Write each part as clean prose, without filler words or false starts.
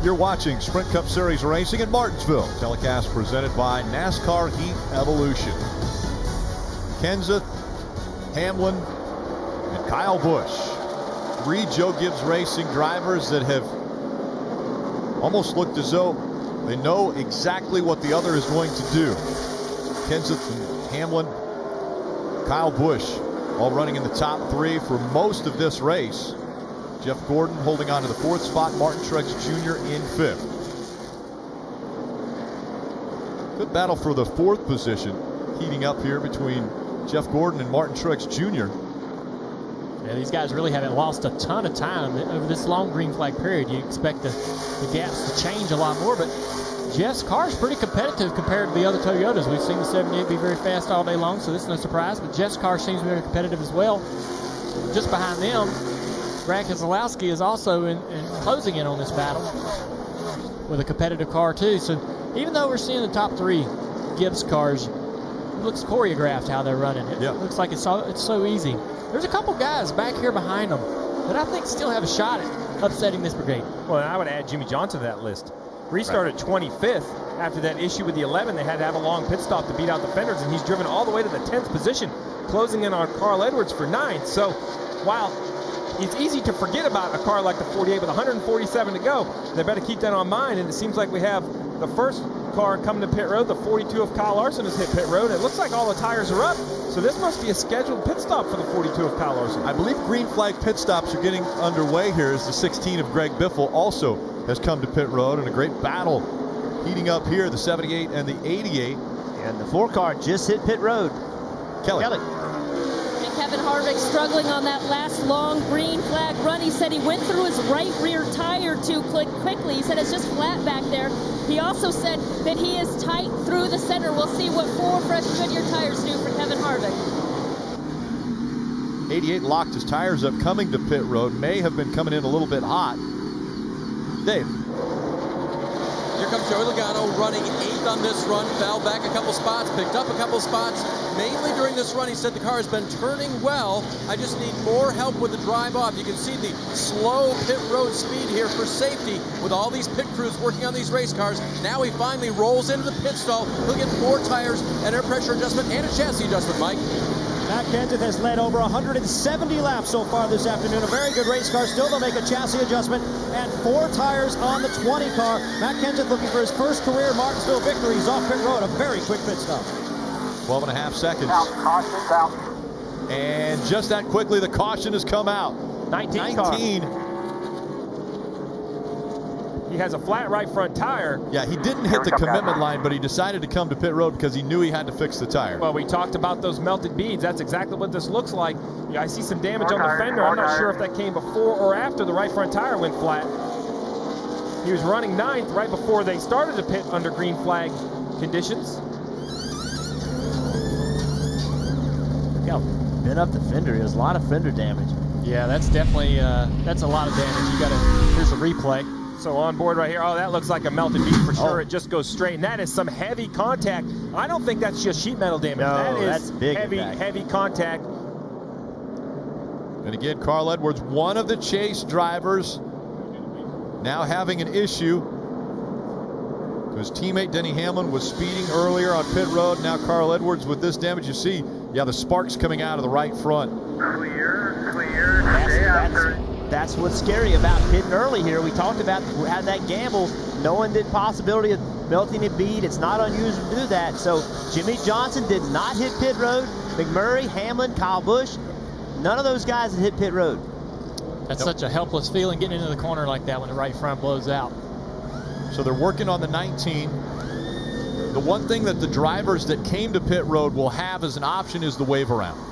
You're watching Sprint Cup Series racing in Martinsville. Telecast presented by NASCAR Heat Evolution. Kenseth, Hamlin, and Kyle Busch. 3 Joe Gibbs Racing drivers that have almost looked as though they know exactly what the other is going to do. Kenseth and Hamlin, Kyle Busch, all running in the top 3 for most of this race. Jeff Gordon holding on to the 4th spot, Martin Truex Jr. in 5th. Good battle for the 4th position heating up here between Jeff Gordon and Martin Truex Jr. Yeah, these guys really haven't lost a ton of time over this long green flag period. You expect the gaps to change a lot more, but Jeff's car is pretty competitive compared to the other Toyotas. We've seen the 78 be very fast all day long, so this is no surprise, but Jeff's car seems very competitive as well. Just behind them, Brad Keselowski is also in closing in on this battle with a competitive car too. So even though we're seeing the top 3 Gibbs cars, it looks choreographed how they're running. It looks like it's so easy. There's a couple guys back here behind them that I think still have a shot at upsetting this brigade. Well, I would add Jimmy Johnson to that list. Restarted 25th after that issue with the 11. They had to have a long pit stop to beat out the fenders, and he's driven all the way to the 10th position, closing in on Carl Edwards for 9th. So while it's easy to forget about a car like the 48 with 147 to go, they better keep that on mind. And it seems like we have the first car coming to pit road. The 42 of Kyle Larson has hit pit road. It looks like all the tires are up. So this must be a scheduled pit stop for the 42 of Kyle Larson. I believe green flag pit stops are getting underway here as the 16 of Greg Biffle also has come to pit road, and a great battle heating up here, the 78 and the 88. And the 4 car just hit pit road. Kelly. And Kevin Harvick struggling on that last long green flag run. He said he went through his right rear tire too quickly. He said it's just flat back there. He also said that he is tight through the center. We'll see what 4 fresh Goodyear tires do for Kevin Harvick. 88 locked his tires up coming to pit road. May have been coming in a little bit hot. Dave. Here comes Joey Logano running 8th on this run. Fell back a couple spots, picked up a couple spots. Mainly during this run, he said the car has been turning well. I just need more help with the drive off. You can see the slow pit road speed here for safety with all these pit crews working on these race cars. Now he finally rolls into the pit stall. He'll get more tires, an air pressure adjustment, and a chassis adjustment, Mike. Matt Kenseth has led over 170 laps so far this afternoon. A very good race car. Still, they'll make a chassis adjustment and 4 tires on the 20 car. Matt Kenseth looking for his first career Martinsville victory. He's off pit road. A very quick pit stop. 12.5 seconds. Caution's out. And just that quickly, the caution has come out. 19 car. He has a flat right front tire. Yeah, he didn't hit the commitment line, but he decided to come to pit road because he knew he had to fix the tire. Well, we talked about those melted beads. That's exactly what this looks like. Yeah, I see some damage on the fender. I'm not sure if that came before or after the right front tire went flat. He was running 9th right before they started to pit under green flag conditions. Look how bent up the fender is. A lot of fender damage. Yeah, that's definitely that's a lot of damage. You got to. Here's a replay. So on board right here, oh, that looks like a melted bead for sure. It just goes straight, and that is some heavy contact. I don't think that's just sheet metal damage. No, that is that's big heavy contact. And again, Carl Edwards, one of the chase drivers, now having an issue. His teammate Denny Hamlin was speeding earlier on pit road. Now Carl Edwards with this damage. You see, yeah, the sparks coming out of the right front. That's what's scary about hitting early here. We talked about had that gamble, knowing the possibility of melting a bead. It's not unusual to do that. So Jimmy Johnson did not hit pit road. McMurray, Hamlin, Kyle Busch, none of those guys had hit pit road. That's such a helpless feeling getting into the corner like that when the right front blows out. So they're working on the 19. The one thing that the drivers that came to pit road will have as an option is the wave around.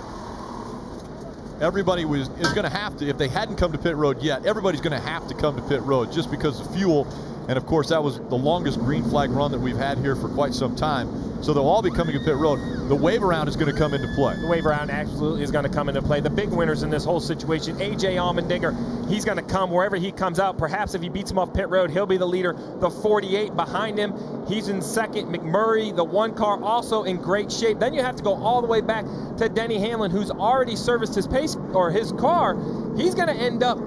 Everybody is going to have to, if they hadn't come to pit road yet, everybody's going to have to come to pit road just because of fuel. And of course, that was the longest green flag run that we've had here for quite some time. So they'll all be coming to pit road. The wave around is going to come into play. The wave around absolutely is going to come into play. The big winners in this whole situation, A.J. Allmendinger, he's going to come wherever he comes out. Perhaps if he beats him off pit road, he'll be the leader. The 48 behind him, he's in second. McMurray, the 1 car, also in great shape. Then you have to go all the way back to Denny Hamlin, who's already serviced his pace or his car. He's going to end up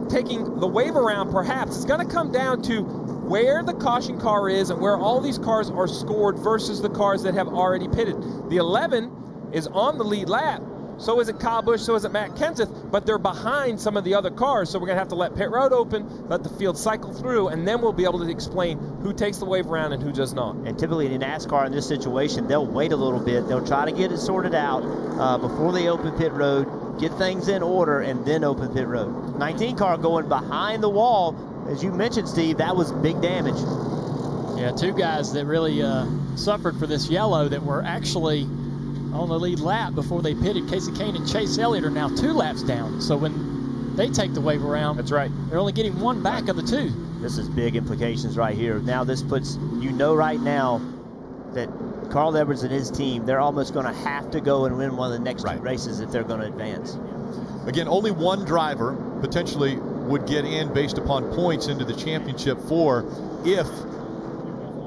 taking the wave around. Perhaps it's going to come down to where the caution car is and where all these cars are scored versus the cars that have already pitted. The 11 is on the lead lap. So is it Kyle Busch, so is it Matt Kenseth, but they're behind some of the other cars, so we're going to have to let pit road open, let the field cycle through, and then we'll be able to explain who takes the wave around and who does not. And typically in NASCAR in this situation, they'll wait a little bit. They'll try to get it sorted out before they open pit road, get things in order, and then open pit road. 19 car going behind the wall. As you mentioned, Steve, that was big damage. Yeah, two guys that really suffered for this yellow that were actually on the lead lap before they pitted. Casey Kane and Chase Elliott are now 2 laps down. So when they take the wave around, that's right, they're only getting 1 back of the 2. This is big implications right here. Now this puts, right now that Carl Edwards and his team, they're almost going to have to go and win one of the next 2 races if they're going to advance. Again, only one driver potentially would get in based upon points into the championship 4 if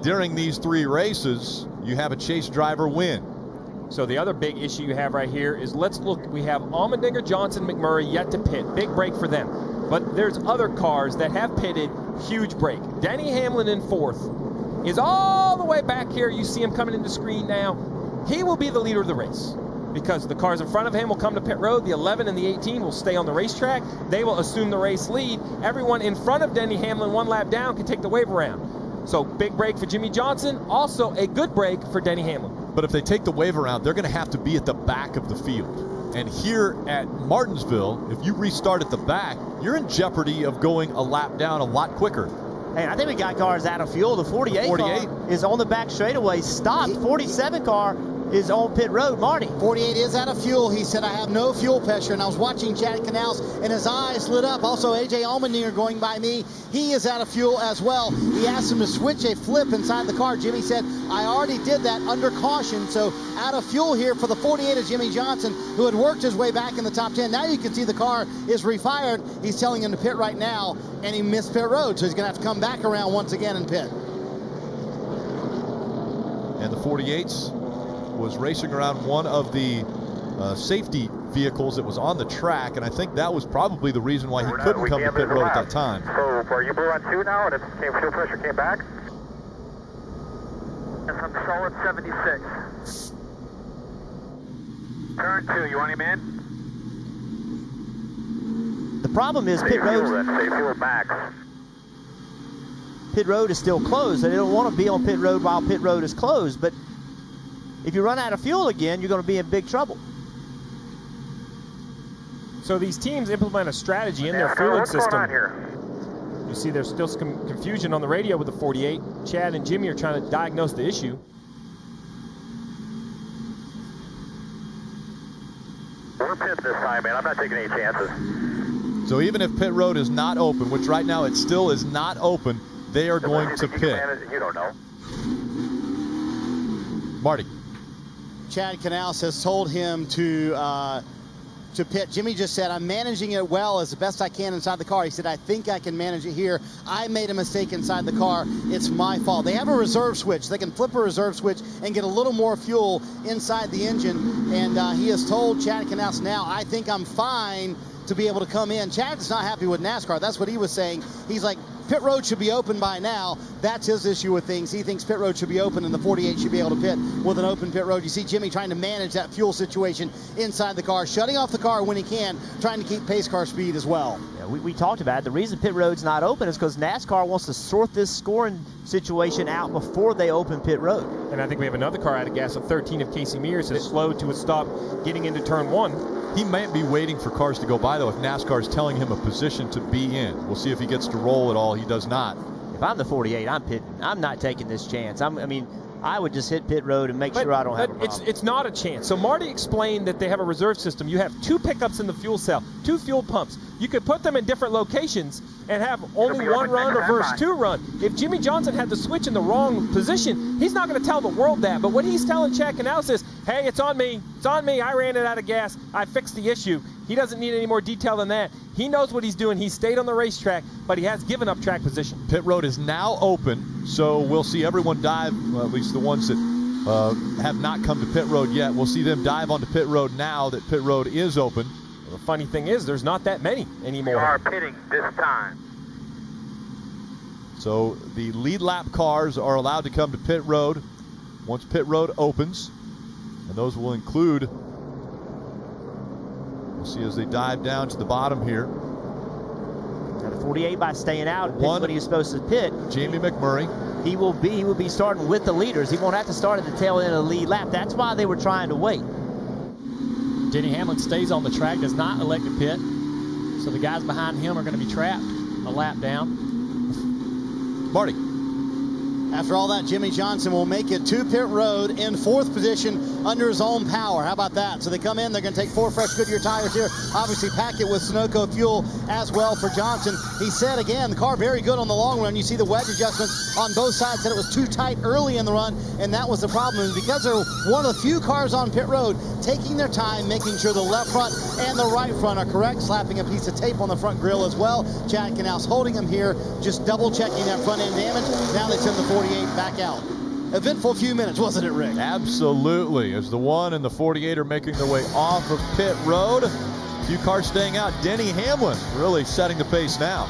during these 3 races you have a chase driver win. So the other big issue you have right here is, let's look, we have Allmendinger, Johnson, McMurray yet to pit. Big break for them. But there's other cars that have pitted, huge break. Denny Hamlin in 4th is all the way back here. You see him coming into screen now. He will be the leader of the race because the cars in front of him will come to pit road. The 11 and the 18 will stay on the racetrack. They will assume the race lead. Everyone in front of Denny Hamlin 1 lap down can take the wave around. So big break for Jimmy Johnson, also a good break for Denny Hamlin. But if they take the wave around, they're going to have to be at the back of the field. And here at Martinsville, if you restart at the back, you're in jeopardy of going a lap down a lot quicker. Hey, I think we got cars out of fuel. The 48 car is on the back straightaway, stopped. 47 car is on pit road. Marty. 48 is out of fuel. He said, I have no fuel pressure. And I was watching Chad Canals, and his eyes lit up. Also, A.J. Allmendinger going by me. He is out of fuel as well. He asked him to switch a flip inside the car. Jimmy said, I already did that under caution. So out of fuel here for the 48 is Jimmy Johnson, who had worked his way back in the top 10. Now you can see the car is refired. He's telling him to pit right now, and he missed pit road. So he's going to have to come back around once again and pit. And the 48s was racing around one of the safety vehicles that was on the track, and I think that was probably the reason why he couldn't come to pit road at that time. So are you blue on 2 now, and if fuel pressure came back? Yes, I'm solid 76. Turn 2, you want him in? The problem is pit road. Say fuel max. Pit road is still closed. They don't want to be on pit road while pit road is closed, but if you run out of fuel again, you're going to be in big trouble. So these teams implement a strategy in their fueling system. You see there's still some confusion on the radio with the 48. Chad and Jimmy are trying to diagnose the issue. We're pit this time, man. I'm not taking any chances. So even if pit road is not open, which right now it still is not open, they are going to pit. You don't know. Marty. Chad Canals has told him to pit. Jimmy just said, I'm managing it well as the best I can inside the car. He said, I think I can manage it here. I made a mistake inside the car. It's my fault. They have a reserve switch. They can flip a reserve switch and get a little more fuel inside the engine. And he has told Chad Canals now, I think I'm fine to be able to come in. Chad is not happy with NASCAR. That's what he was saying. He's like, pit road should be open by now. That's his issue with things. He thinks pit road should be open and the 48 should be able to pit with an open pit road. You see Jimmy trying to manage that fuel situation inside the car, shutting off the car when he can, trying to keep pace car speed as well. Yeah, we talked about it. The reason pit road's not open is because NASCAR wants to sort this scoring situation out before they open pit road. And I think we have another car out of gas. A 13 of Casey Mears has slowed to a stop getting into turn 1. He might be waiting for cars to go by, though, if NASCAR is telling him a position to be in. We'll see if he gets to roll at all. He does not. If I'm the 48, I'm pitting. I'm not taking this chance. I would just hit pit road and make sure I don't have a problem. It's not a chance. So Marty explained that they have a reserve system. You have 2 pickups in the fuel cell, 2 fuel pumps. You could put them in different locations and have only 1 run or versus 2 run. If Jimmy Johnson had the switch in the wrong position, he's not going to tell the world that. But what he's telling Chad Canals is, hey, it's on me. It's on me. I ran it out of gas. I fixed the issue. He doesn't need any more detail than that. He knows what he's doing. He stayed on the racetrack, but he has given up track position. Pit road is now open, so we'll see everyone dive, well, at least the ones that have not come to pit road yet. We'll see them dive onto pit road now that pit road is open. The funny thing is, there's not that many anymore. We are pitting this time. So the lead lap cars are allowed to come to pit road once pit road opens. And those will include, we'll see as they dive down to the bottom here. Got a 48 by staying out when he was supposed to pit. Jamie McMurray. He will be starting with the leaders. He won't have to start at the tail end of the lead lap. That's why they were trying to wait. Denny Hamlin stays on the track, does not elect to pit. So the guys behind him are going to be trapped a lap down. Marty. After all that, Jimmy Johnson will make it to pit road in 4th position under his own power. How about that? So they come in, they're going to take 4 fresh Goodyear tires here. Obviously pack it with Sunoco fuel as well for Johnson. He said again, the car very good on the long run. You see the wedge adjustments on both sides. Said it was too tight early in the run, and that was the problem. And because they're one of the few cars on pit road taking their time, making sure the left front and the right front are correct, slapping a piece of tape on the front grille as well. Chad Knaus holding him here, just double checking that front end damage. Now they send the 48 back out. Eventful few minutes, wasn't it, Rick? Absolutely. As the 1 and the 48 are making their way off of pit road, a few cars staying out. Denny Hamlin really setting the pace now.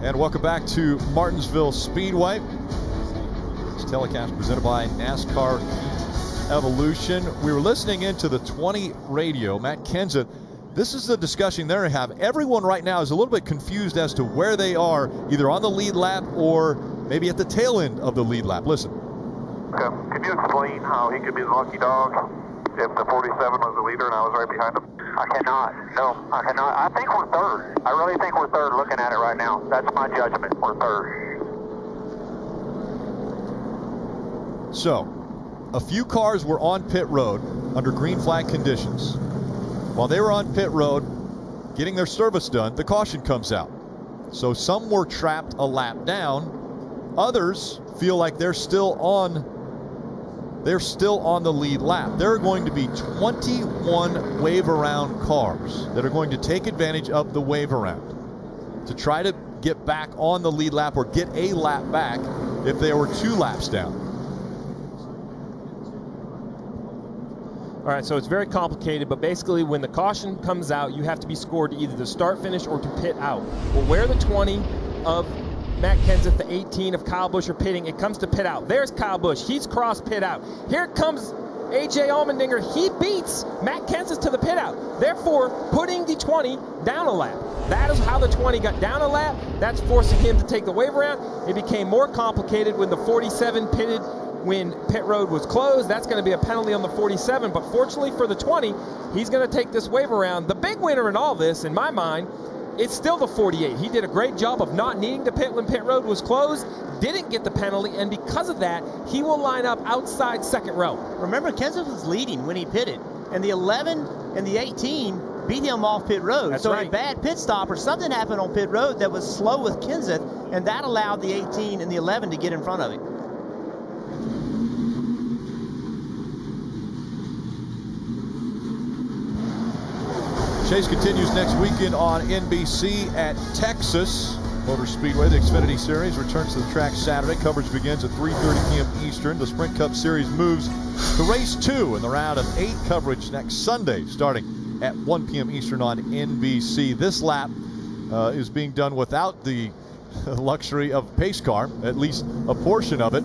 And welcome back to Martinsville Speedway. This telecast presented by NASCAR Evolution. We were listening into the 20 radio. Matt Kenseth, this is the discussion they're going to have. Everyone right now is a little bit confused as to where they are, either on the lead lap or maybe at the tail end of the lead lap. Listen. Can you explain how he could be the lucky dog if the 47 was the leader and I was right behind him? I cannot. No, I cannot. I think we're third. I really think we're third looking at it right now. That's my judgment. We're third. So, a few cars were on pit road under green flag conditions. While they were on pit road getting their service done, the caution comes out. So some were trapped a lap down. Others feel like they're still on the lead lap. There are going to be 21 wave around cars that are going to take advantage of the wave around to try to get back on the lead lap or get a lap back if they were 2 laps down. All right, so it's very complicated, but basically when the caution comes out, you have to be scored to either the start finish or to pit out. Well, where the 20 of Matt Kenseth, the 18 of Kyle Busch are pitting, it comes to pit out. There's Kyle Busch. He's cross pit out. Here comes A.J. Allmendinger. He beats Matt Kenseth to the pit out, therefore putting the 20 down a lap. That is how the 20 got down a lap. That's forcing him to take the wave around. It became more complicated when the 47 pitted when pit road was closed. That's going to be a penalty on the 47, but fortunately for the 20, he's going to take this wave around. The big big winner in all this, in my mind, it's still the 48. He did a great job of not needing to pit when pit road was closed, didn't get the penalty, and because of that, he will line up outside second row. Remember, Kenseth was leading when he pitted, and the 11 and the 18 beat him off pit road. That's so right. a bad pit stop or something happened on pit road that was slow with Kenseth, and that allowed the 18 and the 11 to get in front of him. Chase continues next weekend on NBC at Texas Motor Speedway. The Xfinity Series returns to the track Saturday. Coverage begins at 3:30 p.m. Eastern. The Sprint Cup Series moves to race 2 in the round of 8. Coverage next Sunday starting at 1 p.m. Eastern on NBC. This lap is being done without the luxury of pace car, at least a portion of it.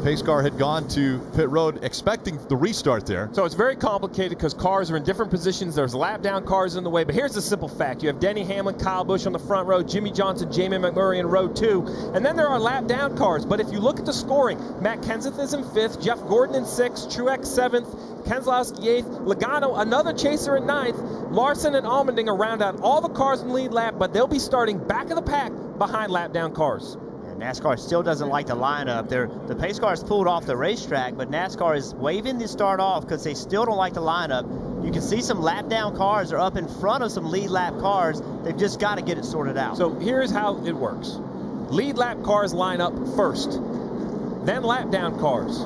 Pace car had gone to pit road expecting the restart there. So it's very complicated because cars are in different positions. There's lap down cars in the way, but here's the simple fact. You have Denny Hamlin, Kyle Busch on the front row, Jimmy Johnson, Jamie McMurray in row 2, and then there are lap down cars. But if you look at the scoring, Matt Kenseth is in 5th, Jeff Gordon in 6th, Truex 7th, Keselowski 8th, Logano, another chaser in 9th, Larson and Allmendinger round out all the cars in the lead lap, but they'll be starting back of the pack behind lap down cars. NASCAR still doesn't like the lineup. The pace car is pulled off the racetrack, but NASCAR is waving to start off because they still don't like the lineup. You can see some lap down cars are up in front of some lead lap cars. They've just got to get it sorted out. So here's how it works. Lead lap cars line up first, then lap down cars,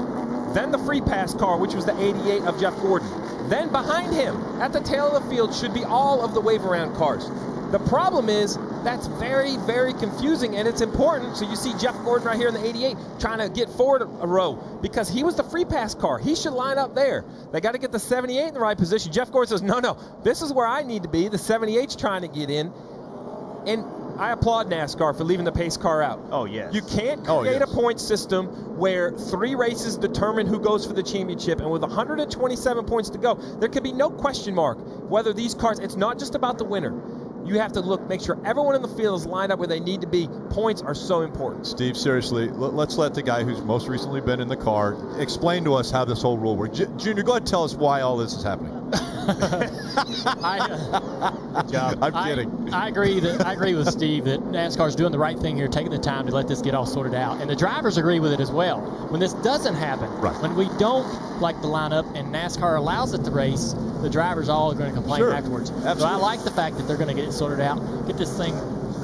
then the free pass car, which was the 88 of Jeff Gordon. Then behind him, at the tail of the field, should be all of the wave around cars. The problem is that's very, very confusing, and it's important. So you see Jeff Gordon right here in the 88 trying to get forward a row because he was the free pass car. He should line up there. They got to get the 78 in the right position. Jeff Gordon says, no, this is where I need to be. The 78's trying to get in. And I applaud NASCAR for leaving the pace car out. Oh, yes. You can't create a point system where 3 races determine who goes for the championship, and with 127 points to go, there could be no question mark whether these cars, it's not just about the winner. You have to make sure everyone in the field is lined up where they need to be. Points are so important. Steve, seriously, let's let the guy who's most recently been in the car explain to us how this whole rule works. Junior, go ahead and tell us why all this is happening. Good job. I'm kidding. I agree with Steve that NASCAR's doing the right thing here, taking the time to let this get all sorted out. And the drivers agree with it as well. When this doesn't happen, when we don't like the lineup and NASCAR allows it to race, the drivers all are going to complain afterwards. Absolutely. So I like the fact that they're going to get it sorted out, get this thing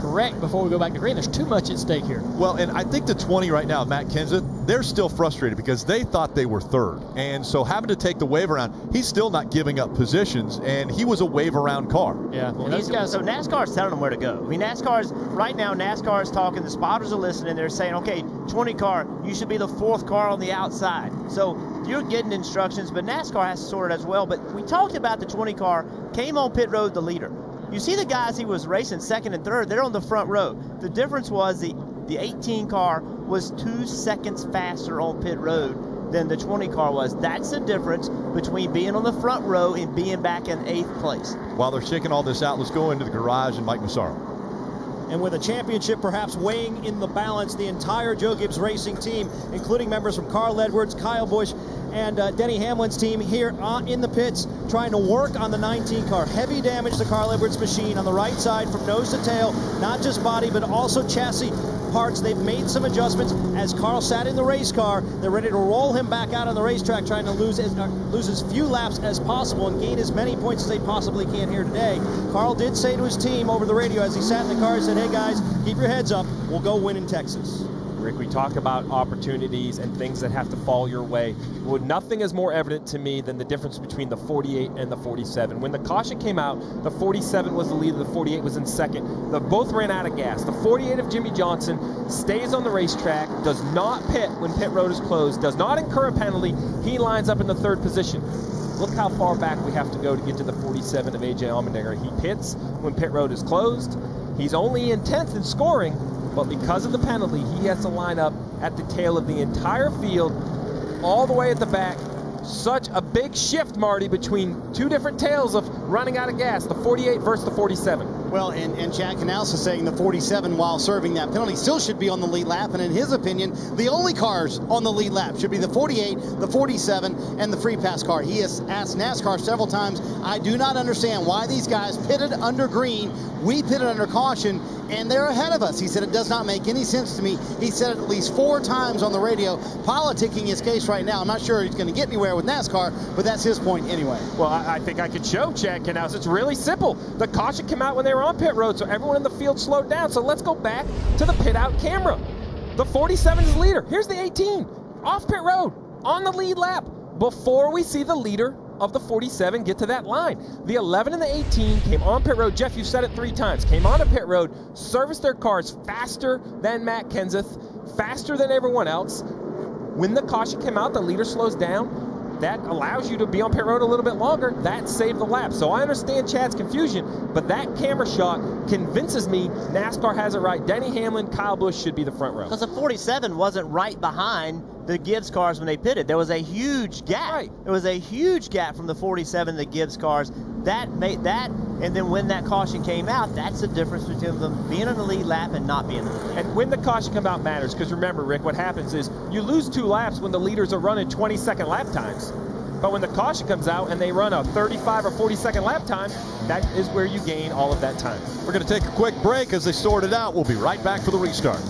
correct before we go back to green. There's too much at stake here. Well, and I think the 20 right now, Matt Kenseth, they're still frustrated because they thought they were 3rd. And so having to take the wave around, he's still not giving up positions, and he was a wave around car. Yeah, Well, these guys, so NASCAR's telling them where to go. I mean, right now, NASCAR is talking, the spotters are listening, they're saying, okay, 20 car, you should be the 4th car on the outside. So you're getting instructions, but NASCAR has to sort it as well. But we talked about the 20 car, came on pit road the leader. You see the guys he was racing 2nd and 3rd, they're on the front row. The difference was the 18 car was 2 seconds faster on pit road than the 20 car was. That's the difference between being on the front row and being back in 8th place. While they're shaking all this out, let's go into the garage and Mike Massaro. And with a championship perhaps weighing in the balance, the entire Joe Gibbs Racing team, including members from Carl Edwards, Kyle Busch, and Denny Hamlin's team here in the pits trying to work on the 19 car. Heavy damage to Carl Edwards' machine on the right side from nose to tail, not just body, but also chassis parts. They've made some adjustments. As Carl sat in the race car, they're ready to roll him back out on the racetrack, trying to lose as few laps as possible and gain as many points as they possibly can here today. Carl did say to his team over the radio as he sat in the car, he said, hey guys, keep your heads up. We'll go win in Texas. Rick, we talk about opportunities and things that have to fall your way. Well, nothing is more evident to me than the difference between the 48 and the 47. When the caution came out, the 47 was the leader, the 48 was in 2nd. They both ran out of gas. The 48 of Jimmy Johnson stays on the racetrack, does not pit when pit road is closed, does not incur a penalty. He lines up in the 3rd position. Look how far back we have to go to get to the 47 of A.J. Allmendinger. He pits when pit road is closed. He's only in 10th in scoring, but because of the penalty, he has to line up at the tail of the entire field, all the way at the back. Such a big shift, Marty, between 2 different tails of running out of gas, the 48 versus the 47. Well, and Chad Canals is saying the 47, while serving that penalty, still should be on the lead lap. And in his opinion, the only cars on the lead lap should be the 48, the 47, and the free pass car. He has asked NASCAR several times, I do not understand why these guys pitted under green. We pitted under caution, and they're ahead of us. He said it does not make any sense to me. He said it at least 4 times on the radio, politicking his case right now. I'm not sure he's going to get anywhere with NASCAR, but that's his point anyway. Well, I think I could show Chad Canals. It's really simple. The caution came out when they were on pit road, so everyone in the field slowed down. So let's go back to the pit out camera. The 47 is the leader. Here's the 18, off pit road, on the lead lap, before we see the leader of the 47 get to that line. The 11 and the 18 came on pit road. Jeff, you said it 3 times. Came on to pit road, serviced their cars faster than Matt Kenseth, faster than everyone else. When the caution came out, the leader slows down. That allows you to be on pit road a little bit longer. That saved the lap. So I understand Chad's confusion, but that camera shot convinces me NASCAR has it right. Denny Hamlin, Kyle Busch should be the front row. Because the 47 wasn't right behind the Gibbs cars when they pitted. There was a huge gap. Right. There was a huge gap from the 47 to the Gibbs cars. That made that, and then when that caution came out, that's the difference between them being on the lead lap and not being on the lead lap. And when the caution come out matters, because remember, Rick, what happens is you lose 2 laps when the leaders are running 20-second lap times. But when the caution comes out and they run a 35 or 40-second lap time, that is where you gain all of that time. We're going to take a quick break as they sort it out. We'll be right back for the restart.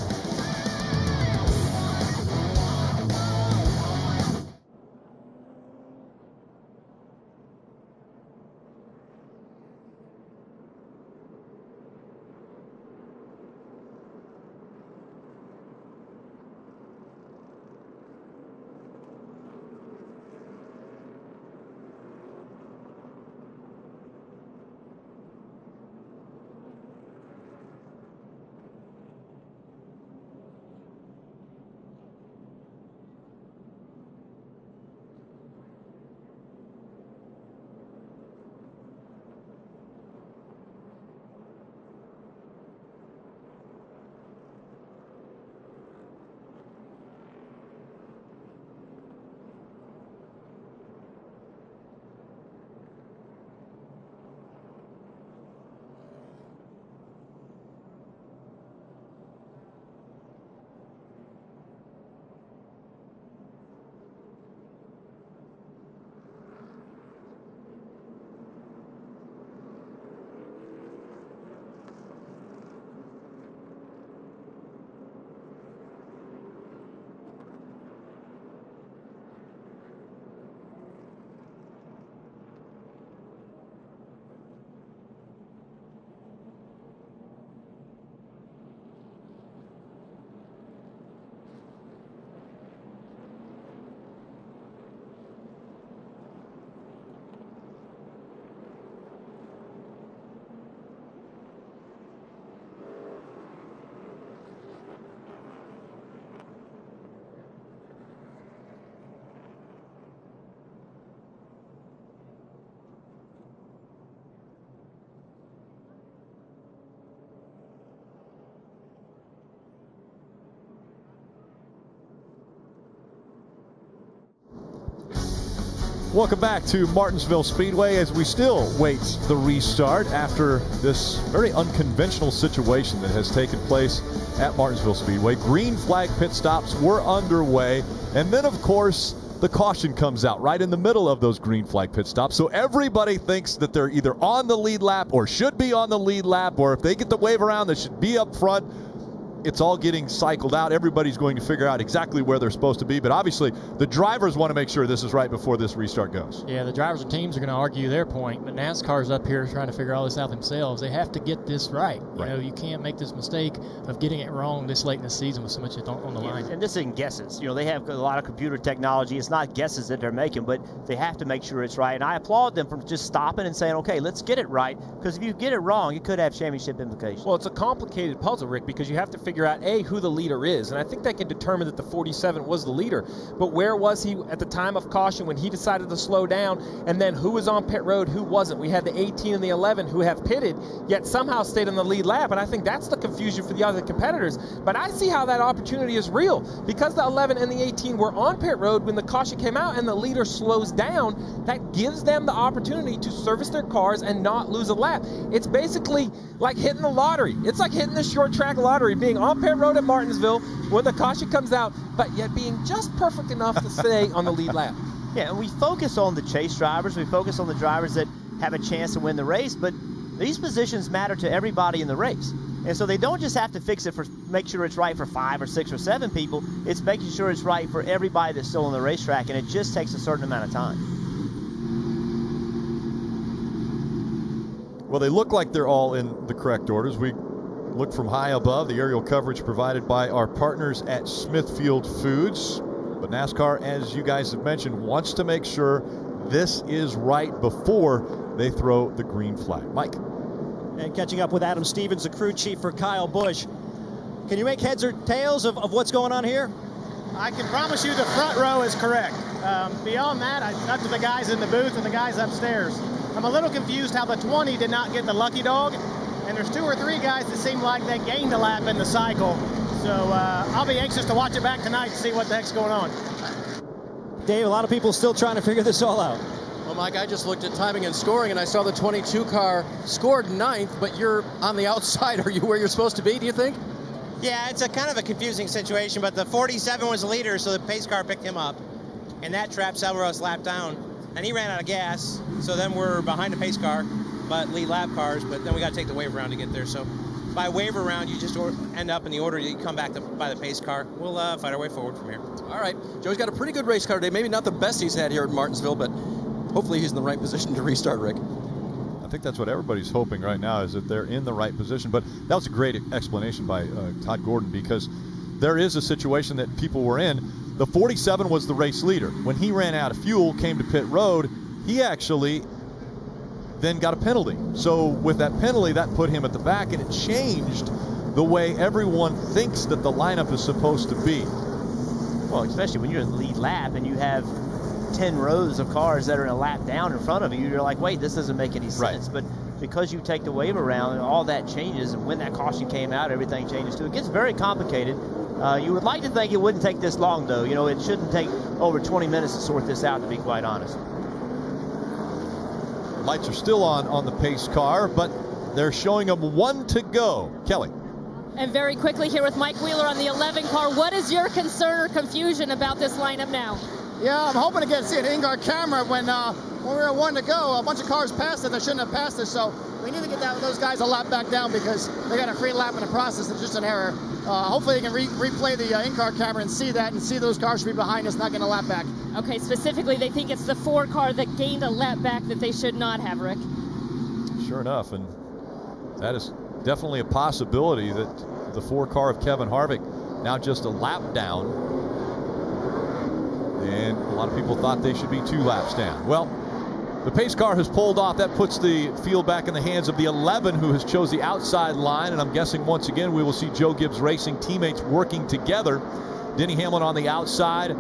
Welcome back to Martinsville Speedway as we still wait the restart after this very unconventional situation that has taken place at Martinsville Speedway. Green flag pit stops were underway, and then of course the caution comes out right in the middle of those green flag pit stops. So everybody thinks that they're either on the lead lap or should be on the lead lap, or if they get the wave around, they should be up front. It's all getting cycled out. Everybody's going to figure out exactly where they're supposed to be. But obviously, the drivers want to make sure this is right before this restart goes. Yeah, the drivers and teams are going to argue their point, but NASCAR's up here trying to figure all this out themselves. They have to get this right. You know, you can't make this mistake of getting it wrong this late in the season with so much on the line. And this isn't guesses. You know, they have a lot of computer technology. It's not guesses that they're making, but they have to make sure it's right. And I applaud them for just stopping and saying, okay, let's get it right. Because if you get it wrong, you could have championship implications. Well, it's a complicated puzzle, Rick, because you have to figure figure out, A, who the leader is. And I think they can determine that the 47 was the leader. But where was he at the time of caution when he decided to slow down? And then who was on pit road, who wasn't? We had the 18 and the 11 who have pitted, yet somehow stayed on the lead lap. And I think that's the confusion for the other competitors. But I see how that opportunity is real. Because the 11 and the 18 were on pit road when the caution came out and the leader slows down, that gives them the opportunity to service their cars and not lose a lap. It's basically like hitting the lottery. It's like hitting the short track lottery, being on pit road at Martinsville when the caution comes out, but yet being just perfect enough to stay on the lead lap. Yeah, and we focus on the chase drivers. We focus on the drivers that have a chance to win the race, but these positions matter to everybody in the race. And so they don't just have to fix it make sure it's right for 5 or 6 or 7 people. It's making sure it's right for everybody that's still on the racetrack, and it just takes a certain amount of time. Well, they look like they're all in the correct orders. We look from high above, the aerial coverage provided by our partners at Smithfield Foods. But NASCAR, as you guys have mentioned, wants to make sure this is right before they throw the green flag. Mike. And catching up with Adam Stevens, the crew chief for Kyle Busch. Can you make heads or tails of what's going on here? I can promise you the front row is correct. Beyond that, it's up to the guys in the booth and the guys upstairs. I'm a little confused how the 20 did not get the lucky dog, and there's 2 or 3 guys that seem like they gained a lap in the cycle. So I'll be anxious to watch it back tonight to see what the heck's going on. Dave, a lot of people still trying to figure this all out. Well, Mike, I just looked at timing and scoring, and I saw the 22 car scored 9th, but you're on the outside. Are you where you're supposed to be, do you think? Yeah, it's a kind of a confusing situation, but the 47 was the leader, so the pace car picked him up, and that trapped several of us lap down. And he ran out of gas, so then we're behind the pace car, but lead lap cars, but then we got to take the waiver round to get there. So by waiver round, you just end up in the order you come back by the pace car. We'll fight our way forward from here. All right. Joey's got a pretty good race car today. Maybe not the best he's had here at Martinsville, but hopefully he's in the right position to restart, Rick. I think that's what everybody's hoping right now, is that they're in the right position. But that was a great explanation by Todd Gordon, because there is a situation that people were in. The 47 was the race leader. When he ran out of fuel, came to pit road, he actually then got a penalty. So with that penalty, that put him at the back, and it changed the way everyone thinks that the lineup is supposed to be. Well, especially when you're in the lead lap and you have 10 rows of cars that are in a lap down in front of you, you're like, wait, this doesn't make any sense. Right. But because you take the waiver round, all that changes, and when that caution came out, everything changes too. It gets very complicated. You would like to think it wouldn't take this long, though. You know, it shouldn't take over 20 minutes to sort this out, to be quite honest. Lights are still on the pace car, but they're showing them 1 to go. Kelly. And very quickly here with Mike Wheeler on the 11 car, what is your concern or confusion about this lineup now? Yeah, I'm hoping to see an in-car camera when we were at 1 to go. A bunch of cars passed it that shouldn't have passed it, so we need to get those guys a lap back down, because they got a free lap in the process. It's just an error. Hopefully they can replay the in-car camera and see that, and see those cars should be behind us, not getting a lap back. Okay, specifically they think it's the 4 car that gained a lap back that they should not have, Rick. Sure enough, and that is definitely a possibility, that the 4 car of Kevin Harvick now just a lap down. And a lot of people thought they should be 2 laps down. Well, the pace car has pulled off. That puts the field back in the hands of the 11, who has chose the outside line. And I'm guessing once again we will see Joe Gibbs Racing teammates working together. Denny Hamlin on the outside,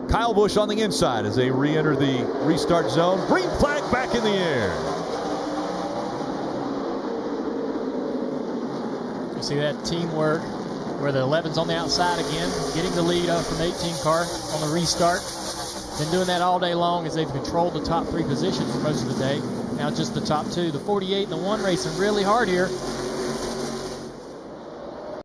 Kyle Busch on the inside as they re-enter the restart zone. Green flag back in the air. You see that teamwork where the 11's on the outside again, getting the lead up from 18 car on the restart. Been doing that all day long as they've controlled the top 3 positions for most of the day. Now just the top 2. The 48 and the 1 racing really hard here.